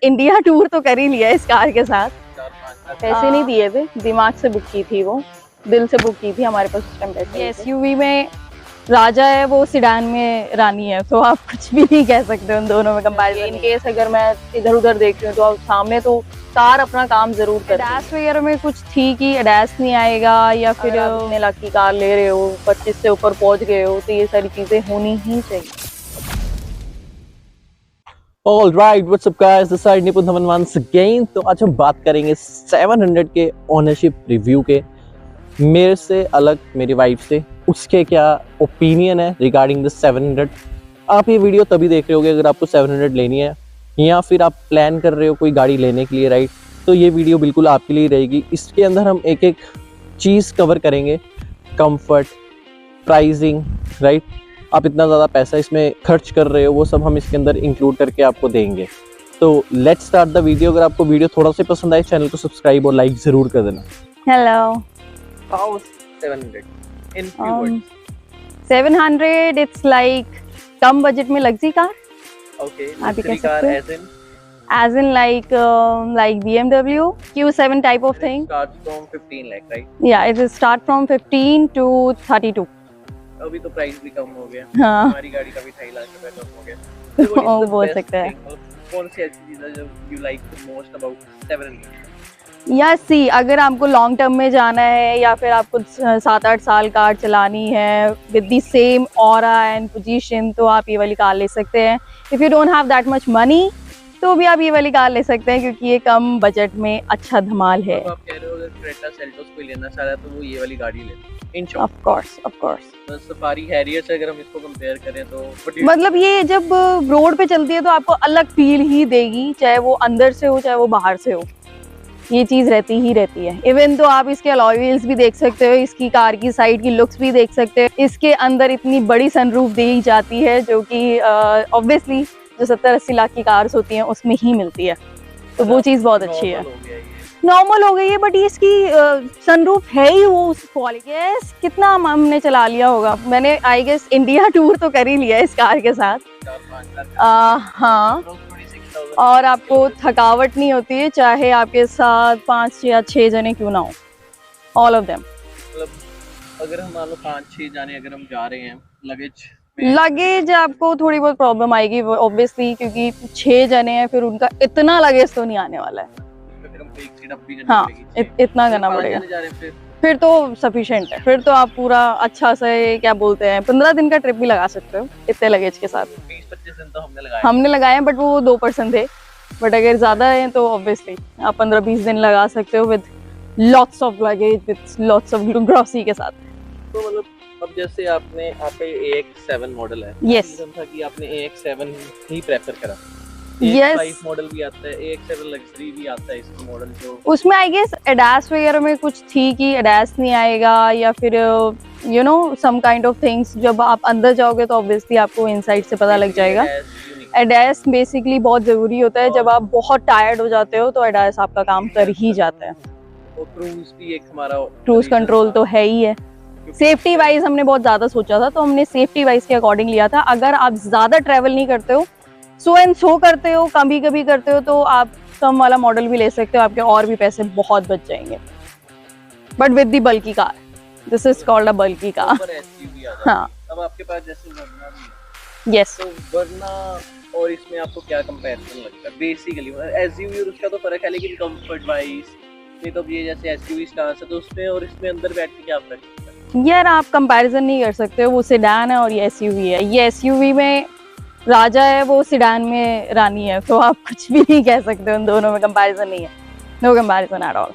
India tour तो कर ही लिया इस कार के साथ। पैसे नहीं दिए थे, दिमाग से बुक की थी, वो दिल से बुक की थी, हमारे पास उस टाइम पैसे। ये एसयूवी में राजा है, वो सिडान में रानी है, तो आप कुछ भी नहीं कह सकते उन दोनों में कंपैरिजन। इन केस अगर मैं इधर उधर देख रही हूँ तो सामने तो कार अपना काम जरूर कर। एडास वगैरह में कुछ थी कि एडास नहीं आएगा, या फिर इतने लाख की कार ले रहे हो, 25 से ऊपर पहुंच गए हो, तो ये सारी चीजें होनी ही चाहिए। All right, what's up guys? This is निपुण धवन once again। तो आज हम बात करेंगे 700 के ओनरशिप रिव्यू के। मेरे से अलग मेरी वाइफ से उसके क्या ओपिनियन है रिगार्डिंग द 700। आप ये वीडियो तभी देख रहे होगे अगर आपको 700 लेनी है, या फिर आप प्लान कर रहे हो कोई गाड़ी लेने के लिए, राइट? तो ये वीडियो बिल्कुल आपके लिए रहेगी। इसके अंदर हम एक एक चीज़ कवर करेंगे, कंफर्ट, प्राइसिंग, राइट? आप इतना ज़्यादा पैसा इसमें खर्च कर रहे हो, वो सब हम इसके अंदर इंक्लूड करके आपको देंगे। तो लेट्स स्टार्ट द वीडियो। अगर आपको वीडियो थोड़ा सा पसंद आए, चैनल को सब्सक्राइब और लाइक ज़रूर कर देना। Hello. How 700 in few words? 700 it's like come budget में लग्जरी कार। Okay, आप luxury कह car सकते हो। as in like BMW Q7 type of thing. starts from 15 lakh, right? Yeah, it will start from 15 to 32. अभी तो price भी कम हो गया। हाँ। हमारी गाड़ी का भी 2.5 लाख रुपए कम हो गया। वो बोल सकते हैं। कौन सी ऐसी चीज़ है जो you like the most about 700? या सी अगर आपको लॉन्ग टर्म में जाना है, या फिर आपको 7-8 साल कार चलानी है with the same aura and position, तो आप ये वाली कार ले सकते हैं। If you don't have that much money तो भी आप ये वाली कार ले सकते हैं, क्योंकि ये कम बजट में अच्छा धमाल है। आप कह रहे हो अगर क्रेटा सेल्टोस कोई लेना चाह रहा है तो वो ये वाली गाड़ी ले। In short of course safari Harrier से अगर हम इसको कंपेयर करें तो मतलब ये जब रोड पे चलती है तो आपको अलग फील ही देगी, चाहे वो अंदर से हो चाहे वो बाहर से हो, ये चीज रहती ही रहती है। इवन तो आप इसके अलॉय व्हील्स भी देख सकते हो, इसकी कार की साइड की लुक्स भी देख सकते हो। इसके अंदर इतनी बड़ी सनरूफ दी जाती है जो कि ऑब्वियसली जो 70-80 लाख की कार्स होती हैं उसमें ही मिलती है, तो वो चीज़ बहुत अच्छी है। नॉर्मल हो गई है, बट इसकी सनरूफ है ही वो उस क्वालिटी। यस, कितना हमने चला लिया होगा। मैंने आई गेस इंडिया टूर तो कर ही लिया इस कार के साथ। हाँ, और आपको थकावट नहीं होती है, चाहे आपके साथ 5 या 6 जने क्यों ना हो, ऑल ऑफ देम। मतलब अगर हम मान लो 5-6 जाने अगर हम जा रहे हैं, लगेज आपको थोड़ी बहुत प्रॉब्लम आएगी ऑब्वियसली, क्योंकि 6 जने हैं, फिर उनका इतना लगेज तो नहीं आने वाला है। फिर हमको एक सीट अप भी करनी हाँ, पड़ेगी। इतना करना पड़ेगा। फिर तो सफिशिएंट है, फिर तो आप पूरा अच्छा से क्या बोलते हैं 15 दिन का ट्रिप भी लगा सकते हो इतने लगेज के साथ। 20-25 दिन तो हमने लगाए, बट वो 2% थे। बट अगर ज्यादा है तो ऑब्वियसली आप 15-20 दिन लगा सकते हो with lots of luggage, with lots of grocery के साथ। तो मतलब अब जैसे आपने आपका AX7 मॉडल है, यस, था कि आपने AX7 ही प्रेफर करा। यस, AX5 मॉडल भी आता है, AX7 लग्जरी भी आता है इसका मॉडल। जो उसमें आई गेस एडास वगैरह में कुछ थी कि एडास नहीं आएगा, या फिर you know some kind of things. जब आप अंदर जाओगे तो ऑब्वियसली आपको इनसाइड से पता लग जाएगा। एडास बेसिकली बहुत जरूरी होता है, जब आप बहुत टायर्ड हो जाते हो तो एडास आपका काम कर ही जाता है। क्रूज भी एक हमारा क्रूज कंट्रोल तो है ही है। सेफ्टी वाइज हमने बहुत ज्यादा सोचा था, तो हमने सेफ्टी वाइज के अकॉर्डिंग लिया था। अगर आप ज्यादा ट्रेवल नहीं करते हो, सो एंड सो करते हो, कभी कभी करते हो, तो आप कम वाला मॉडल भी ले सकते हो, आपके और भी पैसे बहुत बच जाएंगे। But with the bulky car, this is called a bulky car. हाँ, अब आपके पास जैसे वर्ना भी, यस, तो वर्ना और इसमें आपको क्या कंपैरिजन लगता है? बेसिकली एसयूवी और उसका तो फर्क है, लेकिन कंफर्ट वाइज नहीं तो ये जैसे एसयूवी स्टार्स है, तो उसमें और इसमें अंदर बैठ के क्या फर्क है? यार आप कंपैरिजन नहीं कर सकते हो। वो सिडान है और ये एसयूवी है। ये एसयूवी में राजा है, वो सिडान में रानी है, तो आप कुछ भी नहीं कह सकते, उन दोनों में कंपैरिजन नहीं है। No comparison at all.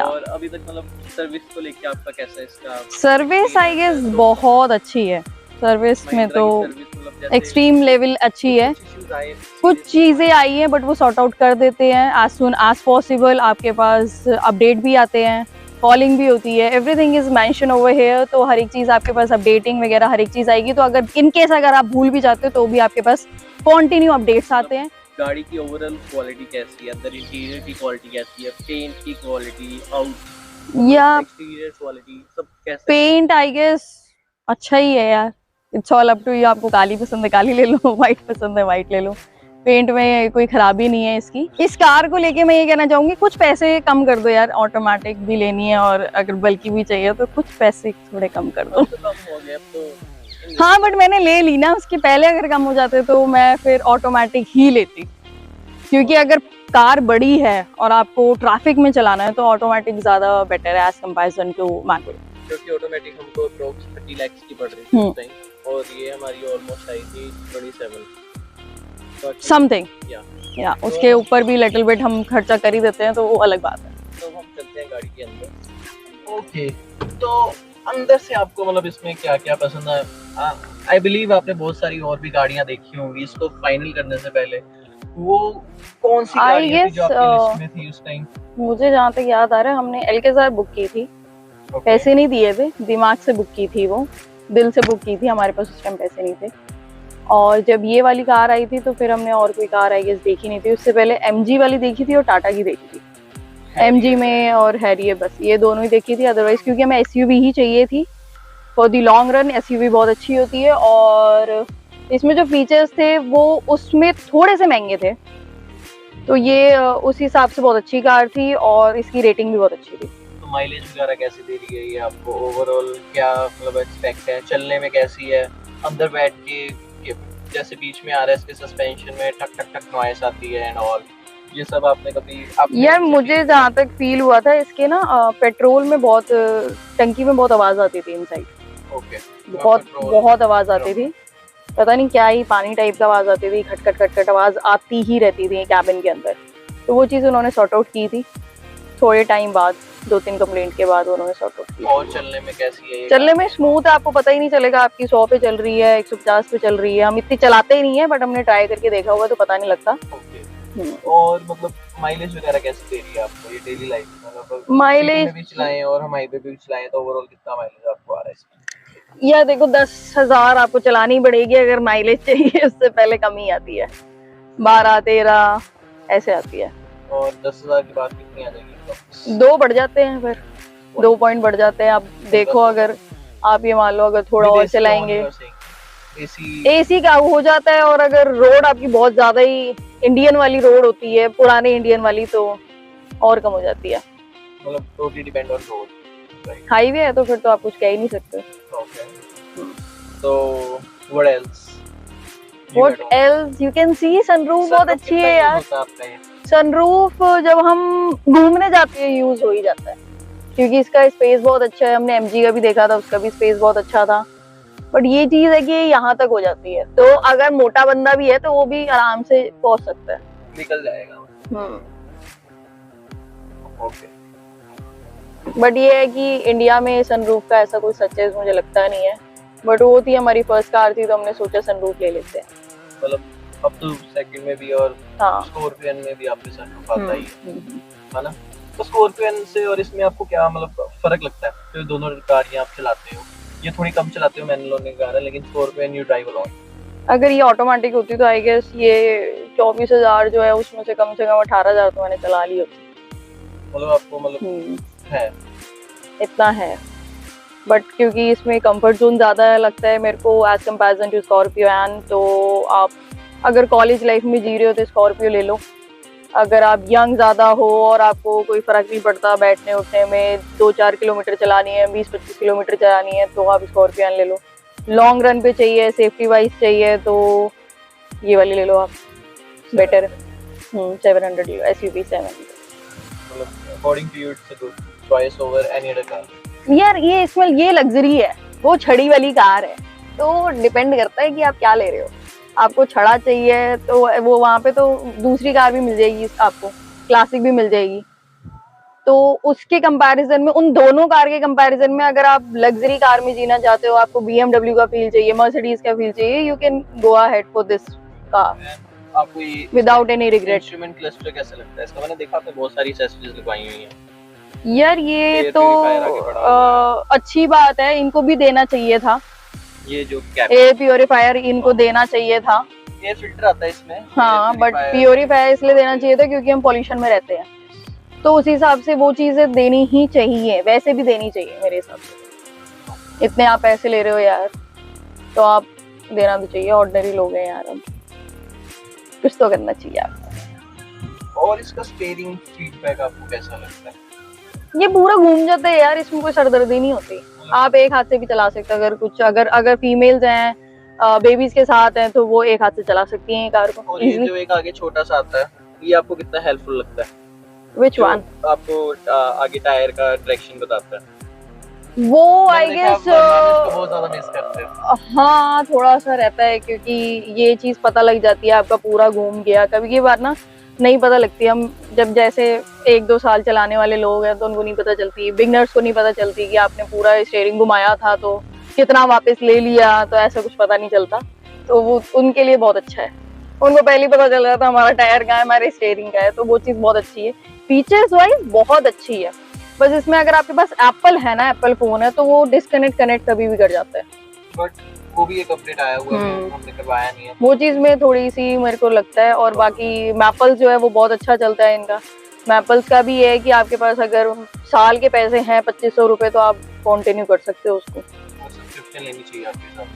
और अभी तक मतलब सर्विस को लेके आपका कैसा है? इसका सर्विस आई गेस बहुत अच्छी है। सर्विस में तो एक्सट्रीम लेवल अच्छी है। कुछ चीजें आई हैं बट वो सॉर्ट आउट कर देते हैं एज सून एज पॉसिबल। आपके पास अपडेट भी आते हैं, कॉलिंग भी होती है, everything is mention over here. तो हर एक चीज आपके पास अपडेटिंग वगैरह हर एक चीज आएगी। तो अगर इन केस अगर आप भूल भी जाते हो तो भी आपके पास कंटिन्यू अपडेट्स आते हैं। गाड़ी की ओवरऑल क्वालिटी कैसी है? अंदर इंटीरियर की क्वालिटी कैसी है? पेंट की क्वालिटी, आउट या एक्सटीरियर क्वालिटी सब कैसा? पेंट आई गेस अच्छा ही है यार। It's all up to you. आपको काली पसंद है काली ले लो, व्हाइट पसंद है व्हाइट ले लो। पेंट में कोई खराबी नहीं है इसकी। इस कार को लेके मैं ये कहना चाहूंगी, कुछ पैसे कम कर दो यार, ऑटोमेटिक भी लेनी है और अगर बल्कि भी चाहिए तो कुछ पैसे थोड़े कम कर दो। तो कम हो गया अब तो। हाँ बट मैंने ले ली ना, उसके पहले अगर कम हो जाते तो मैं फिर ऑटोमेटिक ही लेती, क्योंकि अगर कार बड़ी है और आपको ट्रैफिक में चलाना है तो ऑटोमेटिक ज्यादा बेटर है एज कंपैरिजन टू मैनुअल। क्योंकि ऑटोमेटिक हमको अप्रोक्स 30 लाख की पड़ रही थी उस टाइम, और ये हमारी ऑलमोस्ट आई थी 27 समथिंग या या उसके ऊपर भी लिटिल बिट हम खर्चा कर ही देते हैं, तो वो अलग बात है। तो हम चलते हैं गाड़ी के अंदर। ओके, तो अंदर से आपको मतलब इसमें क्या क्या पसंद है? आई बिलीव आपने बहुत सारी और भी गाड़ियां देखी होंगी इसको फाइनल करने से पहले। वो कौन सी गाड़ियां थी जो आपकी लिस्ट में थी उस टाइम? मुझे जहाँ तक याद आ रहा है हमने एल्केज़ार बुक की थी। पैसे नहीं दिए थे, दिमाग से बुक की थी, वो दिल से बुक की थी, हमारे पास उस टाइम पैसे नहीं थे। और जब ये वाली कार आई थी तो फिर हमने और कोई कार आई गेस देखी नहीं थी। उससे पहले MG वाली देखी थी और टाटा की देखी थी। MG में और हैरियर, बस ये दोनों ही देखी थी। अदरवाइज क्योंकि हमें SUV ही चाहिए थी for the long run, SUV बहुत अच्छी होती है और इसमें जो फीचर्स थे वो उसमें थोड़े से महंगे थे, तो ये उस हिसाब से बहुत अच्छी कार थी और इसकी रेटिंग भी बहुत अच्छी थी। तो माइलेज वगैरह कैसी दे रही है ये आपको? ओवरऑल क्या मतलब एक्सपेक्ट है? चलने में कैसी है? अंदर बैठ के जैसे बीच में RS के सस्पेंशन में ठक ठक ठक नॉइस आती है एंड ऑल, ये सब आपने कभी यार मुझे जहाँ तक फील हुआ था इसके ना, पेट्रोल में बहुत, टंकी में बहुत आवाज आती थी इनसाइड। ओके, बहुत आवाज आती थी, पता नहीं क्या ही पानी टाइप का आवाज आती थी, खट खट खट खट आवाज आती ही रहती थी कैबिन के अंदर। तो वो चीज़ उन्होंने सॉर्ट आउट की थी थोड़े टाइम बाद, 2-3 कंप्लेंट के बाद उन्होंने सॉर्ट आउट की। और चलने में कैसी है? चलने में स्मूथ है, आपको पता ही नहीं चलेगा आपकी 100 पे चल रही है, 150 पे चल रही है। हम इतनी चलाते ही नहीं है बट हमने ट्राई करके देखा हुआ तो पता नहीं लगता। और मतलब माइलेज वगैरह कैसे दे रही है आपको ये डेली लाइफ में? मतलब माइलेज भी चलाएं और हम हाईवे पे भी चलाएं तो ओवरऑल कितना माइलेज आपको आ रहा है इसमें? या देखो 10,000 आपको चलानी पड़ेगी अगर माइलेज चाहिए, उससे पहले कम ही आती है, 12-13 ऐसे आती है। और 10,000 की बात कितनी आ जाएगी? 2 बढ़ जाते हैं, फिर 2 पॉइंट बढ़ जाते हैं। आप देखो अगर आप ये मान लो अगर थोड़ा और चलाएंगे AC का हो जाता है, और अगर रोड आपकी बहुत ज्यादा ही इंडियन वाली रोड होती है, पुराने इंडियन वाली, तो और कम हो जाती है। मतलब totally depend on road. Highway है तो फिर तो आप कुछ कह ही नहीं सकते। ओके, तो what else you can see sunroof बहुत अच्छी है यार। सनरूफ जब हम घूमने जाते हैं यूज हो ही जाता है, क्योंकि इसका स्पेस बहुत अच्छा है। हमने MG का भी देखा था, उसका भी स्पेस बहुत अच्छा था, बट ये चीज है कि यहाँ तक हो जाती है, तो अगर मोटा बंदा भी है तो वो भी आराम से पहुंच सकता है, निकल जाएगा। ओके, बट ये है कि इंडिया में सनरूफ का ऐसा कोई सचेज मुझे लगता नहीं है, बट वो थी हमारी फर्स्ट कार थी तो हमने सोचा सनरूफ ले लेते हैं। मतलब अब तो सेकंड में भी और हाँ स्कॉर्पियन में भी आपके सनरूफ आता ही है ना? तो स्कॉर्पियन से और इसमें आपको क्या मतलब फर्क लगता है? तो दोनों गाड़ियां आप चलाते हो, ये थोड़ी कम चलाते हो मैनुअल होने के कारण, लेकिन स्कॉर्पियन यू ड्राइव अलॉन्ग। अगर ये ऑटोमेटिक होती तो आई गेस ये 24,000 जो है उसमें से कम 18,000 तो मैंने चला ली होती। मतलब आपको मतलब है इतना है, बट क्योंकि इसमें कंफर्ट जोन ज़्यादा लगता है मेरे को एज कम्पेरिजन टू स्कॉर्पियो। तो आप अगर कॉलेज लाइफ में जी रहे हो तो स्कॉर्पियो ले लो, अगर आप यंग ज़्यादा हो और आपको कोई फ़र्क नहीं पड़ता बैठने उठने में, 2-4 किलोमीटर चलानी है, 20-25 किलोमीटर चलानी है, तो आप स्कॉर्पियन ले लो। लॉन्ग रन पे चाहिए, सेफ्टी वाइज चाहिए, तो ये वाली ले लो आप, better. 700 SUV 700। According to you it's a good choice over any other car. यार ये इसमें ये लग्जरी है, वो छड़ी वाली कार है, तो डिपेंड करता है कि आप क्या ले रहे हो। आपको छड़ा चाहिए तो वो वहाँ पे तो दूसरी कार भी मिल जाएगी आपको, क्लासिक भी मिल जाएगी। तो उसके कंपैरिजन में, उन दोनों कार के कंपैरिजन में, अगर आप लग्जरी कार में जीना चाहते हो, आपको BMW का फील चाहिए, मर्सिडीज का फील चाहिए, you can go ahead for this car आपको ये without any regret. Instrument cluster कैसा लगता है इसका? मैंने देखा आपने बहुत सारी एक्सेसरीज लगवाई हुई हैं। यार ये तो अच्छी बात है, इनको भी देना चाहिए था। ये जो एयर प्योरीफायर इनको देना चाहिए था। एयर फिल्टर आता है इसमें। हाँ, बट प्योरीफायर इसलिए देना चाहिए था क्योंकि हम पॉल्यूशन में रहते हैं, तो उस हिसाब से वो चीजें देनी ही चाहिए, वैसे भी देनी चाहिए मेरे हिसाब से। इतने आप पैसे ले रहे हो यार, तो आप देना तो चाहिए, ऑर्डिनरी लोग हैं यार हम। कुछ तो करना चाहिए आपको। और इसका स्टीयरिंग फीडबैक आपको कैसा लगता है? ये पूरा घूम जाता है यार, इसमें कोई सरदर्दी नहीं होती। आप एक हाथ से भी चला सकते हैं, अगर फीमेल्स हैं, बेबीज के साथ हैं, तो वो एक हाथ से चला सकती हैं कार को। और ये जो एक आगे छोटा सा आता है, ये आपको कितना हेल्पफुल लगता है? Which one? आपको आगे टायर का डायरेक्शन बताता है। वो आई गेस बहुत ज्यादा मिस करते हैं। हाँ, थोड़ा सा रहता है, क्योंकि ये चीज पता लग जाती है आपका पूरा घूम गया। कभी की बार ना नहीं पता लगती, हम जब जैसे 1-2 साल चलाने वाले लोग हैं तो उनको नहीं पता चलती, बिगनर्स को नहीं पता चलती कि आपने पूरा स्टीयरिंग घुमाया था तो कितना वापस ले लिया, तो ऐसा कुछ पता नहीं चलता। तो वो उनके लिए बहुत अच्छा है, उनको पहले ही पता चल रहा था हमारा टायर कहाँ है, हमारे स्टीयरिंग का है, तो वो चीज बहुत अच्छी है। फीचर्स वाइज बहुत अच्छी है, बस इसमें अगर आपके पास एप्पल है ना, एप्पल फोन है, तो वो कनेक्ट कभी भी कर जाता है। बट वो भी एक अपडेट आया हुआ है, हमने करवाया नहीं है। वो चीज में थोड़ी सी मेरे को लगता है। और बाकी मैपल्स जो है वो बहुत अच्छा चलता है इनका। मैपल्स का भी है कि आपके पास अगर साल के पैसे हैं 2500 रुपए, तो आप कंटिन्यू कर सकते हो उसको। सब्सक्रिप्शन लेनी चाहिए आपके साथ,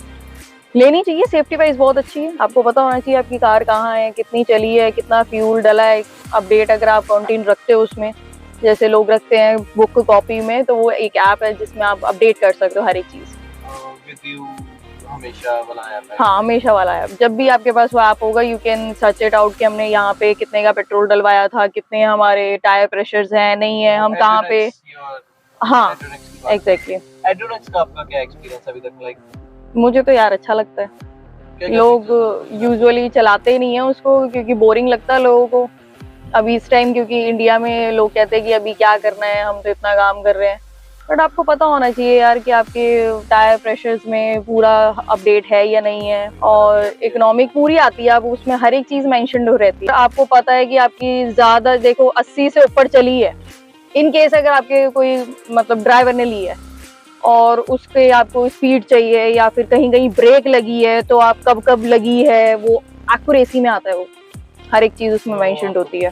लेनी चाहिए। सेफ्टी वाइज बहुत अच्छी है, आपको पता होना चाहिए आपकी कार कहाँ है, कितनी चली है, कितना फ्यूल डला है। अपडेट अगर आप कंटिन्यू रखते हो उसमें, जैसे लोग रखते हैं बुक कॉपी में, तो वो एक ऐप है जिसमें आप अपडेट कर सकते हो हर एक चीज। विद यू हमेशा वाला ऐप है। हाँ, हमेशा वाला ऐप। जब भी आपके पास वो ऐप होगा, you can search it out कि हमने यहाँ पे कितने का पेट्रोल डलवाया था, कितने हमारे टायर प्रेशर्स हैं, नहीं है, हम कहाँ पे। हाँ, एग्जैक्टली। एड्रोनेक्स का आपका क्या एक्सपीरियंस अभी तक? लाइक मुझे तो यार अच्छा लगता है। लोग यूजुअली चलाते ही नहीं है उसको, क्योंकि बोरिंग लगता है लोगों को अभी इस टाइम, क्योंकि इंडिया में लोग कहते हैं कि अभी क्या करना है, हम तो इतना काम कर रहे हैं। बट आपको पता होना चाहिए यार कि आपके टायर प्रेशर्स में पूरा अपडेट है या नहीं है। और इकोनॉमिक पूरी आती है, अब उसमें हर एक चीज मेंशन रहती है। आपको पता है कि आपकी ज्यादा देखो 80 से ऊपर चली है, इन केस अगर आपके कोई मतलब ड्राइवर ने ली है और उसके आपको स्पीड चाहिए या फिर कहीं कहीं ब्रेक लगी है, तो आप कब कब लगी है, वो एक्यूरेसी में आता है। वो हर एक चीज उसमें मेंशन होती है।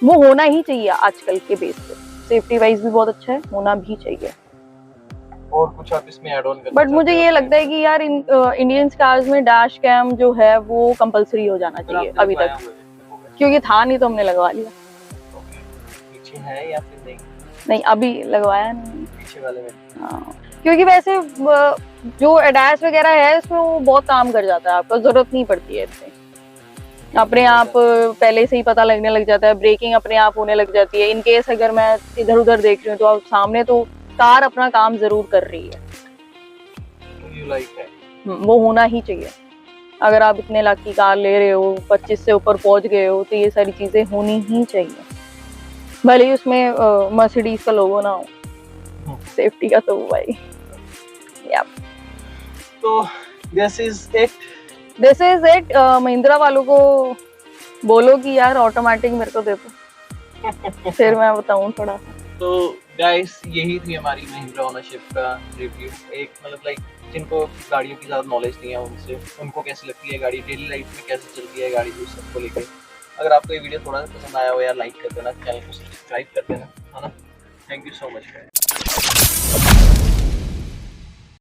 वो होना ही चाहिए आजकल के बेस पे। सेफ्टी वाइज भी बहुत अच्छा है, होना भी चाहिए। और कुछ आप इसमें ऐड ऑन करना? बट मुझे ये लगता है कि यार इंडियन कार्स में डैश कैम जो है वो कंपलसरी हो जाना चाहिए अभी तक, क्योंकि था नहीं तो हमने लगवा लिया। पीछे है या फिर नहीं? नहीं, अभी लगवाया नहीं पीछे वाले में। हाँ, क्योंकि वैसे जो एडास वगैरह है इसमें वो बहुत काम कर जाता है, आपको जरूरत नहीं पड़ती है इसमें। अपने आप पहले से ही पता लगने लग जाता है, ब्रेकिंग अपने आप होने लग जाती है। इन केस अगर मैं इधर उधर देख रही हूँ तो आप सामने, तो कार अपना काम जरूर कर रही है। वो होना ही चाहिए। अगर आप इतने लाख की कार ले रहे हो, 25 से ऊपर पहुंच गए हो, तो ये सारी चीजें होनी ही चाहिए। भले ही उसमें मर्सिडीज का लोगो ना हो, सेफ्टी का तो भाई। तो दिस इज इट। महिंद्रा वालों को बोलो कि यार ऑटोमेटिक मेरे को दे दो, फिर मैं बताऊं थोड़ा सा। तो गाइस, यही थी हमारी महिंद्रा ओनरशिप का रिव्यू। एक मतलब लाइक जिनको गाड़ियों की ज़्यादा नॉलेज नहीं है, उनको कैसी लगती है गाड़ी, डेली लाइफ में कैसे चलती है गाड़ी, उस सबको लेकर। अगर आपको ये वीडियो थोड़ा सा पसंद आया हो यार, लाइक कर देना, चैनल को सब्सक्राइब कर देना, है ना। Thank you so much.